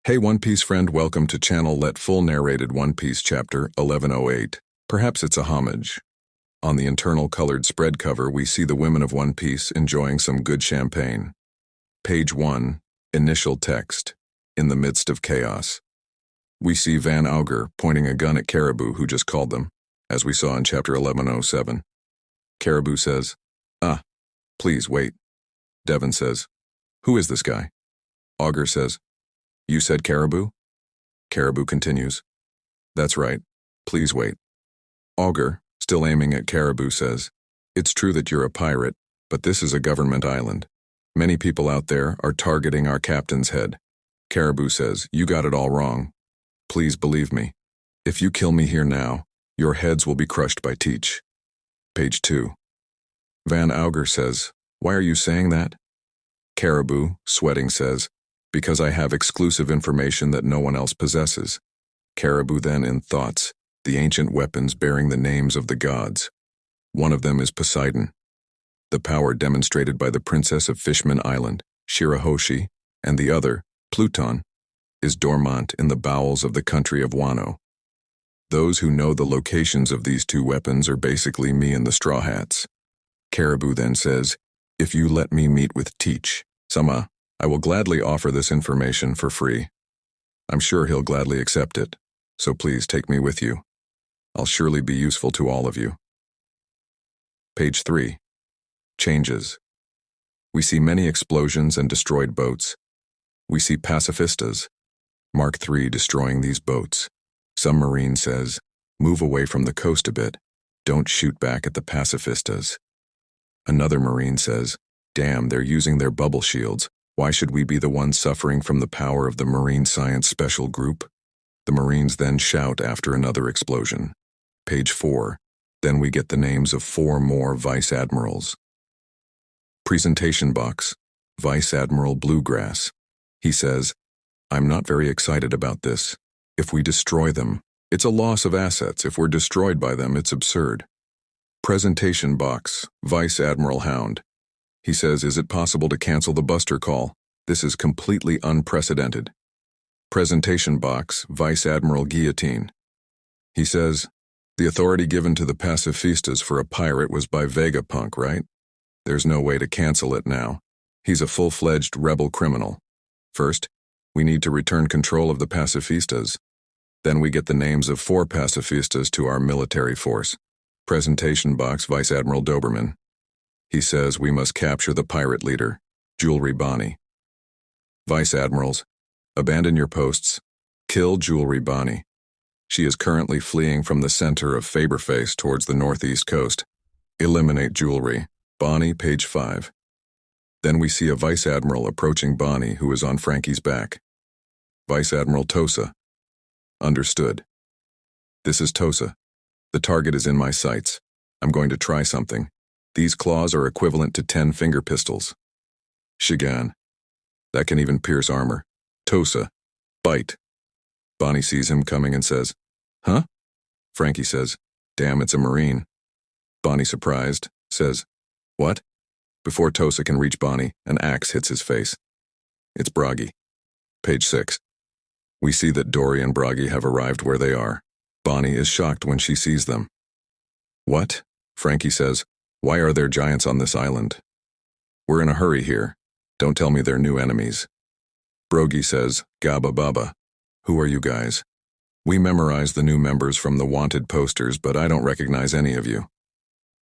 Hey One Piece friend, welcome to channel Let Full narrated One Piece chapter 1108. Perhaps it's a homage. On the internal colored spread cover, we see the women of One Piece enjoying some good champagne. Page 1, initial text. In the midst of chaos. We see Van Augur pointing a gun at Caribou, who just called them, as we saw in chapter 1107. Caribou says, please wait. Devon says, who is this guy? Augur says, you said Caribou? Caribou continues, that's right, please wait. Augur, still aiming at Caribou, says, it's true that you're a pirate, but this is a government island. Many people out there are targeting our captain's head. Caribou says, you got it all wrong. Please believe me. If you kill me here now, your heads will be crushed by Teach. Page 2. Van Augur says, why are you saying that? Caribou, sweating, says, because I have exclusive information that no one else possesses. Caribou then, in thoughts, the ancient weapons bearing the names of the gods. One of them is Poseidon. The power demonstrated by the Princess of Fishman Island, Shirahoshi, and the other, Pluton, is dormant in the bowels of the country of Wano. Those who know the locations of these two weapons are basically me and the Straw Hats. Caribou then says, if you let me meet with Teach, Sama, I will gladly offer this information for free. I'm sure he'll gladly accept it, so please take me with you. I'll surely be useful to all of you. Page 3. Changes. We see many explosions and destroyed boats. We see pacifistas, Mark III, destroying these boats. Some marine says, move away from the coast a bit. Don't shoot back at the pacifistas. Another marine says, damn, they're using their bubble shields. Why should we be the ones suffering from the power of the Marine Science Special Group? The Marines then shout after another explosion. Page 4. Then we get the names of 4 more Vice Admirals. Presentation box. Vice Admiral Bluegrass. He says, I'm not very excited about this. If we destroy them, it's a loss of assets. If we're destroyed by them, it's absurd. Presentation box. Vice Admiral Hound. He says, is it possible to cancel the Buster call? This is completely unprecedented. Presentation box. Vice Admiral Guillotine. He says, the authority given to the pacifistas for a pirate was by Vegapunk, right? There's no way to cancel it now. He's a full-fledged rebel criminal. First, we need to return control of the pacifistas. Then we get the names of 4 pacifistas to our military force. Presentation box. Vice Admiral Doberman. He says we must capture the pirate leader, Jewelry Bonnie. Vice Admirals, abandon your posts. Kill Jewelry Bonnie. She is currently fleeing from the center of Faberface towards the northeast coast. Eliminate Jewelry Bonnie. Page 5. Then we see a Vice Admiral approaching Bonnie, who is on Frankie's back. Vice Admiral Tosa. Understood. This is Tosa. The target is in my sights. I'm going to try something. These claws are equivalent to 10 finger pistols. Shigan. That can even pierce armor. Tosa. Bite. Bonnie sees him coming and says, huh? Frankie says, damn, it's a Marine. Bonnie, surprised, says, what? Before Tosa can reach Bonnie, an axe hits his face. It's Bragi. Page 6. We see that Dory and Bragi have arrived where they are. Bonnie is shocked when she sees them. What? Frankie says, why are there giants on this island? We're in a hurry here. Don't tell me they're new enemies. Brogy says, Gabba Baba. Who are you guys? We memorized the new members from the wanted posters, but I don't recognize any of you.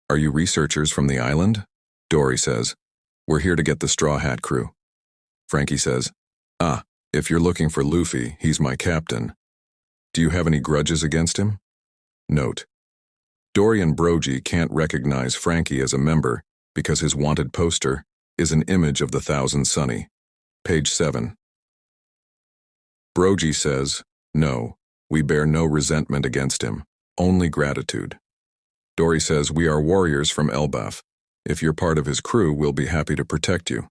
Are you researchers from the island? Dory says, we're here to get the Straw Hat crew. Frankie says, if you're looking for Luffy, he's my captain. Do you have any grudges against him? Note. Dory and Brogy can't recognize Frankie as a member because his wanted poster is an image of the Thousand Sunny. Page 7. Brogy says, no, we bear no resentment against him, only gratitude. Dory says, we are warriors from Elbaf. If you're part of his crew, we'll be happy to protect you.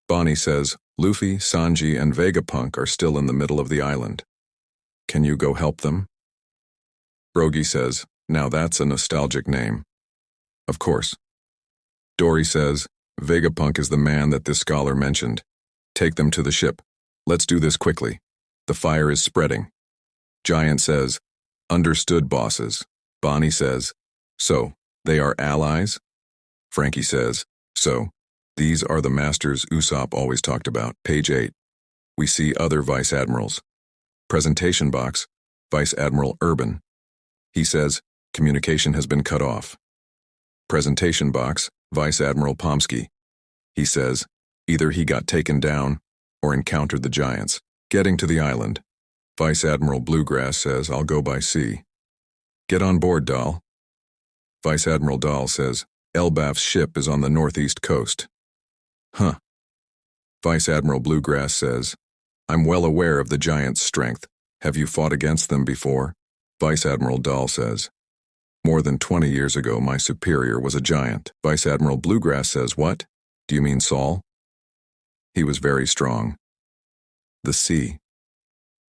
Bonnie says, Luffy, Sanji, and Vegapunk are still in the middle of the island. Can you go help them? Brogy says, now that's a nostalgic name. Of course. Dory says, Vegapunk is the man that this scholar mentioned. Take them to the ship. Let's do this quickly. The fire is spreading. Giant says, "Understood, bosses." Bonnie says, "So, they are allies?" Frankie says, "So, these are the masters Usopp always talked about." Page 8. We see other vice admirals. Presentation box, Vice Admiral Urban. He says, "Communication has been cut off." Presentation box, Vice Admiral Pomsky. He says, either he got taken down or encountered the giants. Getting to the island, Vice Admiral Bluegrass says, "I'll go by sea." "Get on board, Dahl." Vice Admiral Dahl says, "Elbaf's ship is on the northeast coast." "Huh." Vice Admiral Bluegrass says, "I'm well aware of the giants' strength. Have you fought against them before?" Vice Admiral Dahl says, "More than 20 years ago my superior was a giant." Vice Admiral Bluegrass says, "What? Do you mean Saul?" "He was very strong." The sea.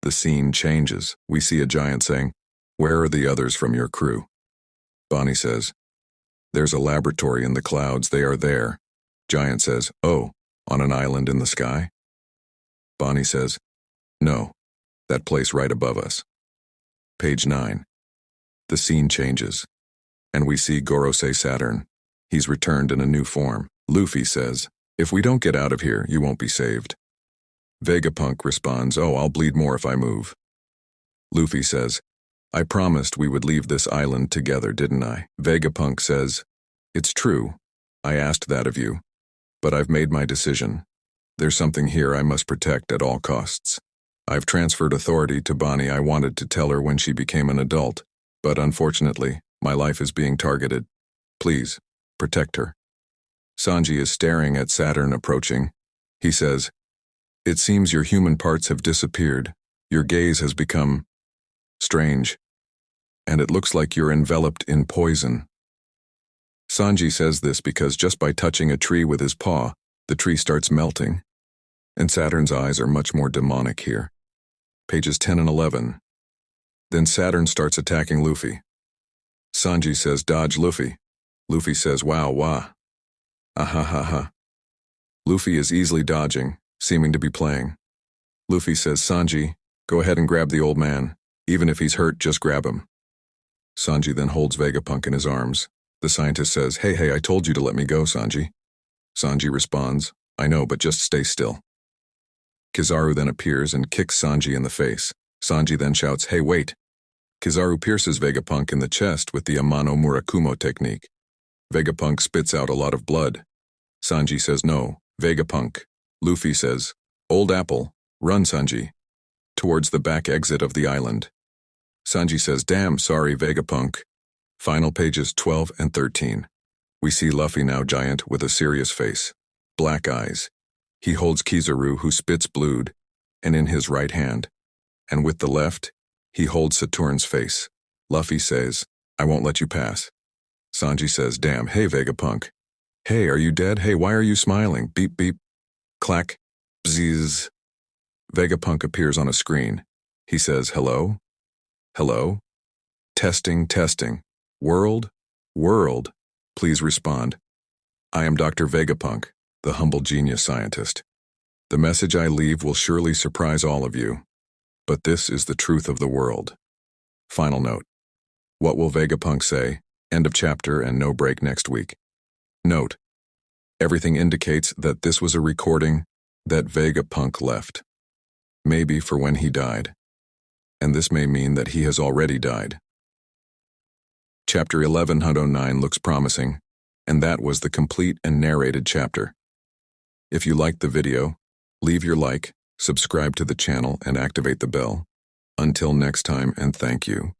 The scene changes. We see a giant saying, "Where are the others from your crew?" Bonnie says, "There's a laboratory in the clouds, they are there." Giant says, "Oh, on an island in the sky?" Bonnie says, "No, that place right above us." Page 9. The scene changes, and we see Gorosei Saturn. He's returned in a new form. Luffy says, "If we don't get out of here, you won't be saved." Vegapunk responds, "Oh, I'll bleed more if I move." Luffy says, "I promised we would leave this island together, didn't I?" Vegapunk says, "It's true. I asked that of you. But I've made my decision. There's something here I must protect at all costs. I've transferred authority to Bonnie. I wanted to tell her when she became an adult, but unfortunately, my life is being targeted. Please, protect her." Sanji is staring at Saturn approaching. He says, "It seems your human parts have disappeared. Your gaze has become strange, and it looks like you're enveloped in poison." Sanji says this because just by touching a tree with his paw, the tree starts melting, and Saturn's eyes are much more demonic here. Pages 10 and 11. Then Saturn starts attacking Luffy. Sanji says, "Dodge, Luffy." Luffy says, "Wow, wah. Ah ha ha ha." Luffy is easily dodging, seeming to be playing. Luffy says, "Sanji, go ahead and grab the old man. Even if he's hurt, just grab him." Sanji then holds Vegapunk in his arms. The scientist says, Hey, I told you to let me go, Sanji." Sanji responds, "I know, but just stay still." Kizaru then appears and kicks Sanji in the face. Sanji then shouts, "Hey, wait." Kizaru pierces Vegapunk in the chest with the Amano Murakumo technique. Vegapunk spits out a lot of blood. Sanji says, "No, Vegapunk." Luffy says, "Old apple, run, Sanji." Towards the back exit of the island. Sanji says, "Damn, sorry, Vegapunk." Final pages 12 and 13. We see Luffy now giant with a serious face. Black eyes. He holds Kizaru, who spits blood, and in his right hand. And with the left, he holds Saturn's face. Luffy says, "I won't let you pass." Sanji says, "Damn, hey Vegapunk. Hey, are you dead? Hey, why are you smiling? Beep beep. Clack. Bzzz." Vegapunk appears on a screen. He says, "Hello? Hello? Testing, testing. World? World? Please respond. I am Dr. Vegapunk, the humble genius scientist. The message I leave will surely surprise all of you, but this is the truth of the world." Final note. What will Vegapunk say? End of chapter and no break next week. Note. Everything indicates that this was a recording that Vegapunk left. Maybe for when he died. And this may mean that he has already died. Chapter 1109 looks promising, and that was the complete and narrated chapter. If you liked the video, leave your like, subscribe to the channel, and activate the bell. Until next time, and thank you.